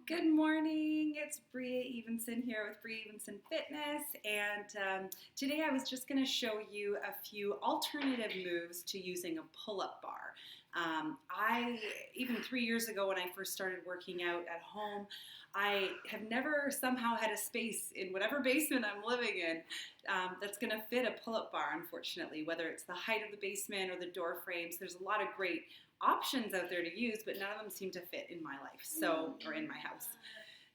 Good morning, it's Bria Evenson here with Bria Evenson Fitness, and today I was just going to show you a few alternative moves to using a pull-up bar. Even 3 years ago when I first started working out at home, I have never somehow had a space in whatever basement I'm living in that's going to fit a pull-up bar, unfortunately, whether it's the height of the basement or the door frames. There's a lot of great options out there to use, but none of them seem to fit in my life, or in my house.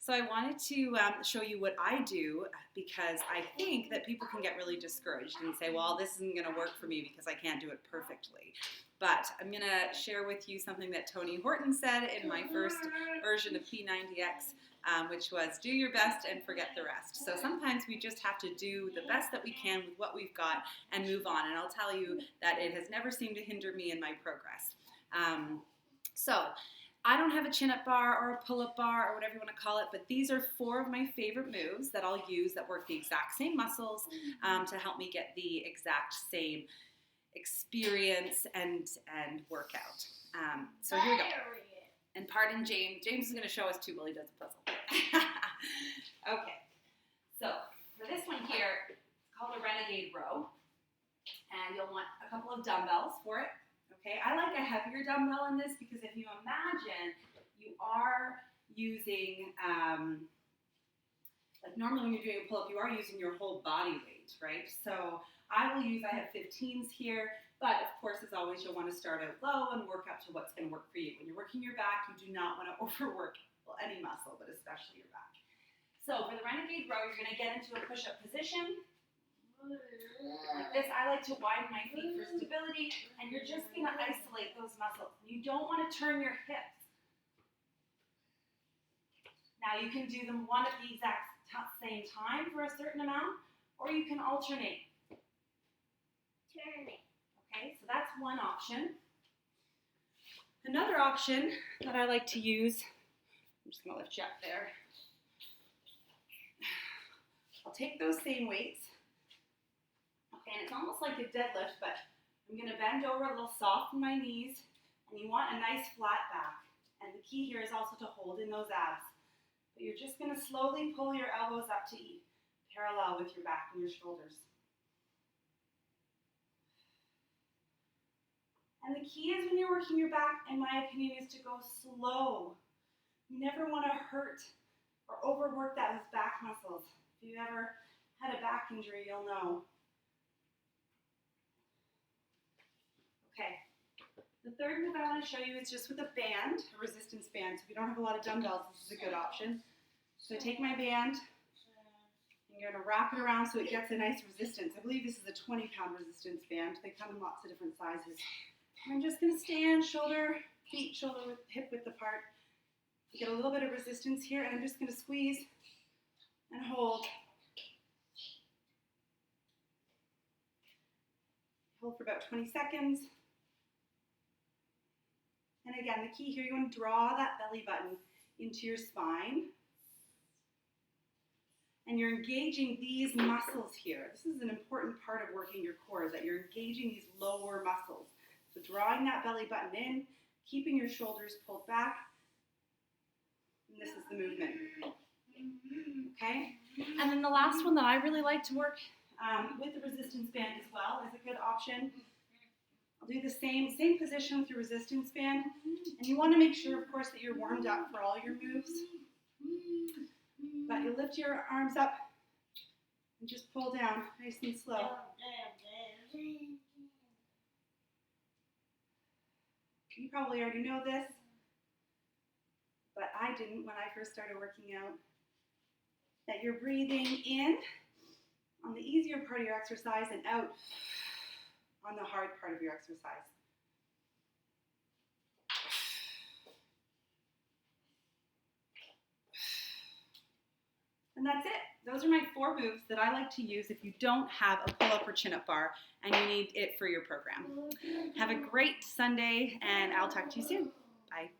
So I wanted to show you what I do, because I think that people can get really discouraged and say, well, this isn't going to work for me because I can't do it perfectly. But I'm going to share with you something that Tony Horton said in my first version of P90X, which was do your best and forget the rest. So sometimes we just have to do the best that we can with what we've got and move on. And I'll tell you that it has never seemed to hinder me in my progress. So I don't have a chin-up bar or a pull-up bar or whatever you want to call it, but these are 4 of my favorite moves that I'll use that work the exact same muscles to help me get the exact same experience and workout. So here we go. And pardon James. James is going to show us too while he does a puzzle. Okay. So for this one here, it's called a renegade row. And you'll want a couple of dumbbells for it. Okay, I like a heavier dumbbell in this because if you imagine you are using, like normally when you're doing a pull-up, you are using your whole body weight, right? So I have 15s here, but of course, as always, you'll want to start out low and work up to what's going to work for you. When you're working your back, you do not want to overwork, well, any muscle, but especially your back. So for the renegade row, you're going to get into a push-up position. Like this, I like to widen my feet for stability, and you're just going to isolate those muscles. You don't want to turn your hips. Now you can do them one at the exact same time for a certain amount, or you can alternate. Okay, so that's one option. Another option that I like to use, I'm just going to lift you up there. I'll take those same weights. And it's almost like a deadlift, but I'm going to bend over a little, soften my knees, and you want a nice flat back. And the key here is also to hold in those abs. But you're just going to slowly pull your elbows up to parallel with your back and your shoulders. And the key is when you're working your back, in my opinion, is to go slow. You never want to hurt or overwork those back muscles. If you ever had a back injury, you'll know. Okay, the third move I want to show you is just with a band, a resistance band. So if you don't have a lot of dumbbells, this is a good option. So take my band, and you're going to wrap it around so it gets a nice resistance. I believe this is a 20-pound resistance band. They come in lots of different sizes. I'm just going to stand feet shoulder width, hip width apart. You get a little bit of resistance here, and I'm just going to squeeze and hold. Hold for about 20 seconds. And again, the key here, you want to draw that belly button into your spine. And you're engaging these muscles here. This is an important part of working your core, is that you're engaging these lower muscles. So drawing that belly button in, keeping your shoulders pulled back. And this is the movement. Okay? And then the last one that I really like to work with the resistance band as well is a good option. I'll do the same position with your resistance band, and you want to make sure, of course, that you're warmed up for all your moves. But you lift your arms up and just pull down nice and slow. You probably already know this, but I didn't when I first started working out. That you're breathing in on the easier part of your exercise and out on the hard part of your exercise. And that's it. Those are my 4 moves that I like to use if you don't have a pull-up or chin-up bar and you need it for your program. Have a great Sunday, and I'll talk to you soon. Bye.